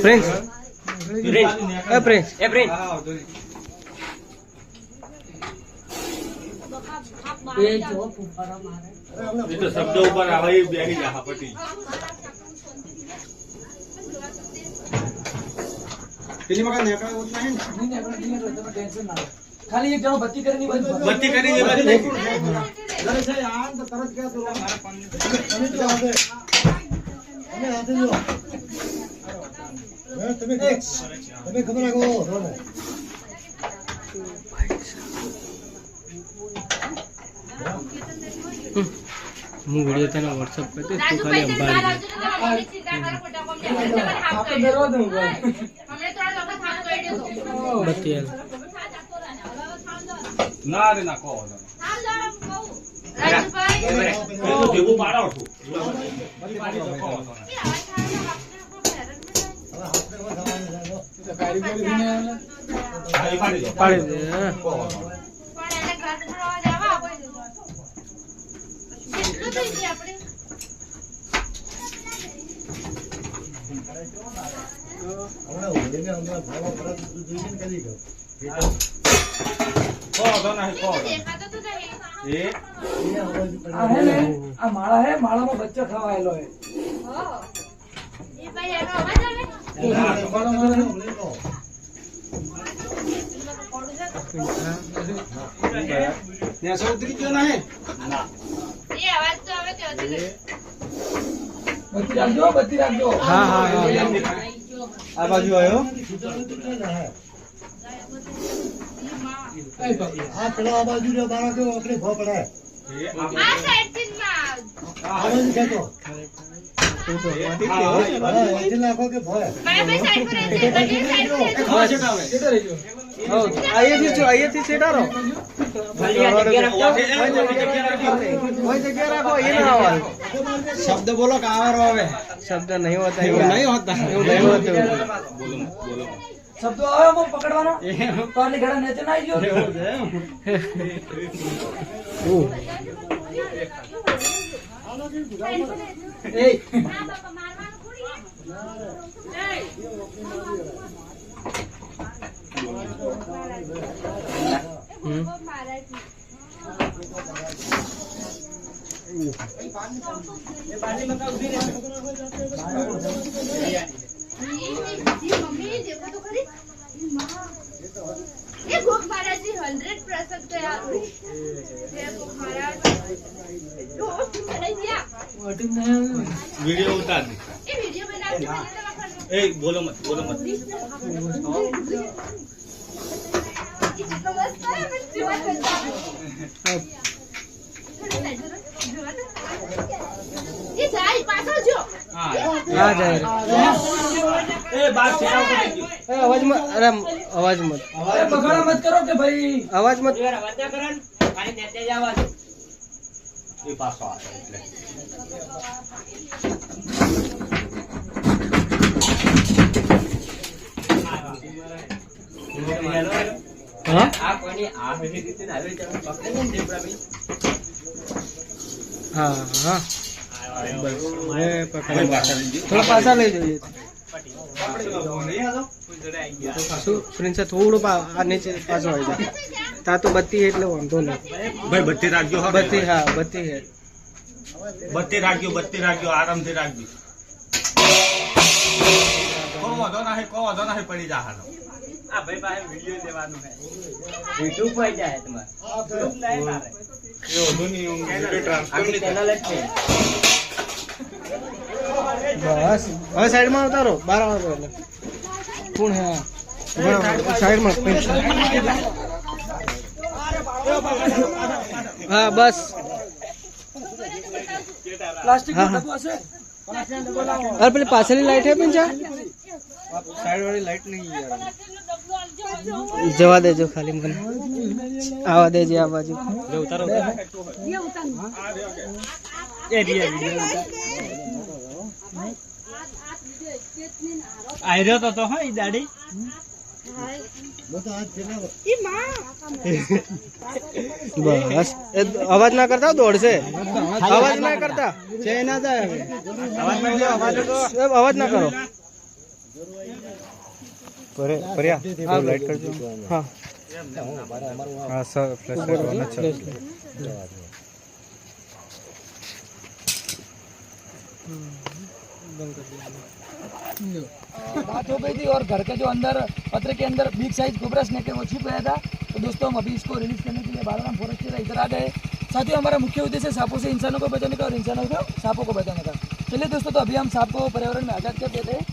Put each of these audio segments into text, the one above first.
Prince એ prince શબ્દ ઉપર આવે બેહી જા પટી પેલી વખત નેકળા ઓછ નહીં તમે ટેન્શન ના ખાલી એક જણો બત્તી કરીને બત્તી કરીને બાજુ નાખું અરે છે આ તો તરત કે તો મારા પાણી તમે તો આવે તમે હાથે જો તમે ખબર રાખો રોને હું વિડિયો તને WhatsApp કરી દઈશ તું ખાલી અંબાડી બત્તી ના રે ના કહો દેવું પાડો છું પાડી દે આ માળા હે માળામાં બચ્ચો ખવાયેલો હે ઉતરી ગયો ના બત્તી રાખજો હા હા આ બાજુ આવ્યો આ પેલો આ બાજુ રે બાળા કે ઓકડે ભો પડે આ સાઈડ થી માં આ બાજુ ખેતો એટલે નાખો કે ભો બે સાઈડ પર રહેજે બધી સાઈડ પર રહેજે અહીંયાથી છેડારો શબ્દ બોલો કાવરો આવે શબ્દ નહીં હોતા એવું નહીં હોતા એવું નહીં હોતું બોલો શબ્દો આવે મો પકડવાનો તો આટલી ઘડા નીચે ના આવી ગયો એ બાપા મારવાનું મમ્મી देखो तो खरी ये भूख महाराज जी 100% तैयार हुई ये भूख महाराज तो बनाई दिया वीडियो उतार दे ये वीडियो बना के ए बोलो मत ये जाई पाछળ જો हां आ जाए ए बात से आवाज मत अरे आवाज मत अरे बगाड़ा मत करो के भाई आवाज मत એ પાછો આવે એટલે हाँ हाँ हाँ बस मैं पकड़ थोड़ा पासा ले जाइए प्रिंस थोड़ो नीचे पासो आई जाए ता तो बत्ती है એટલે વાંધો નહીં ભાઈ બત્તી રાખજો હા બત્તી હા બત્તી है બત્તી રાખજો આરામથી રાખજો કો વાંધો નહીં પડી જા હાલો આ ભાઈ પાસે વિડિયો લેવાનું છે YouTube પર જાય તમારે ગ્રુપ લાઈવ મારે એ ઓધોની વિડિયો ટ્રાન્સફર ચેનલ જ છે बस હવે સાઈડ માં ઉતારો 12 વાગે એટલે કોણ હે સાઈડ માં हाँ बस प्लास्टिक हाँ, का हाँ। डब्बा से अरे पहले पाछली लाइट है पिंचा સાઈડ વાળી લાઈટ નહીં યાર जवा देजो खाली मन आवा देजे आ बाजू જો ઉતારો ये रिया वीडियो આયરો તો હા ઈ દાડી બસ એ અવાજ ના કરતા દોડ છે અવાજ ના કરતા અવાજ ના કરો લાઈટ કરજો હા હા સર ફ્લેશ લાઈટ છે बात हो गई थी और घर के जो अंदर पत्र के अंदर बिग साइज कोबरा स्नेक है वो छिप गया था। तो दोस्तों हम अभी इसको रिलीज करने के लिए बालाराम फॉरेस्ट इधर आ गए। साथियों हमारा मुख्य उद्देश्य सांपों से इंसानों को बचाने का और इंसानों को सांपों को बचाने का। चलिए दोस्तों तो अभी हम सांप को पर्यावरण में आजाद कर देते हैं।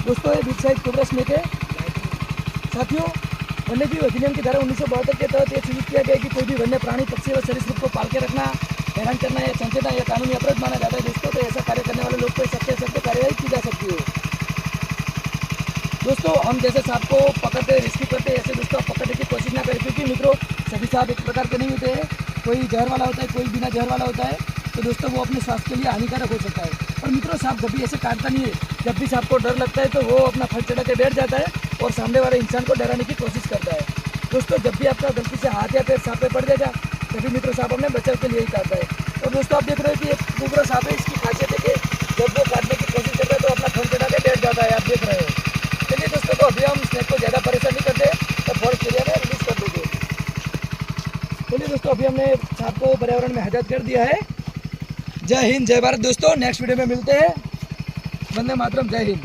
दोस्तों ये बिग साइज कोबरा स्नेक है। साथियों वन्यजीव अधिनियम की धारा 1972 के तहत यह सूचित किया गया है कि कोई भी वन्य प्राणी पक्षी व सरीसृप को पाल के रखना, हैरान करना या संचेतना या कानूनी अपराध माना जाता है। दोस्तों तो ऐसा कार्य करने वाले लोग को सख्त कार्रवाई की जा सकती है। दोस्तों हम जैसे सांप को पकड़ते रेस्क्यू करते हैं ऐसे दोस्तों पकड़ने की कोशिश ना करें, क्योंकि मित्रों सभी सांप एक प्रकार के नहीं होते हैं। कोई जहर वाला होता है, कोई बिना जहर वाला होता है। तो दोस्तों वो अपने स्वास्थ्य के लिए हानिकारक हो सकता है। और मित्रों सांप कभी ऐसे काटता नहीं है। जब भी सांप को डर लगता है तो वो अपना फल चढ़ा के बैठ जाता है और सामने वाले इंसान को डराने की कोशिश करता है। दोस्तों जब भी आपका गलती से हाथ या पैर सांप पे पड़ जाएगा तभी मित्रों सांप अपने बचाव के लिए ही काटता है। और दोस्तों आप देख रहे हो कि एक कोबरा सांप है, इसकी खासियत है कि जब वो काटने की कोशिश करता है तो अपना फल चढ़ा के बैठ जाता है, आप देख रहे हो। चलिए दोस्तों तो अभी हम स्नेक को ज़्यादा परेशान नहीं करते तो फॉरेस्ट एरिया में रिलीज कर देंगे। चलिए दोस्तों अभी हमने सांप को पर्यावरण में आजाद कर दिया है। जय हिंद जय भारत दोस्तों, नेक्स्ट वीडियो में मिलते हैं। वंदे मातरम, जय हिंद।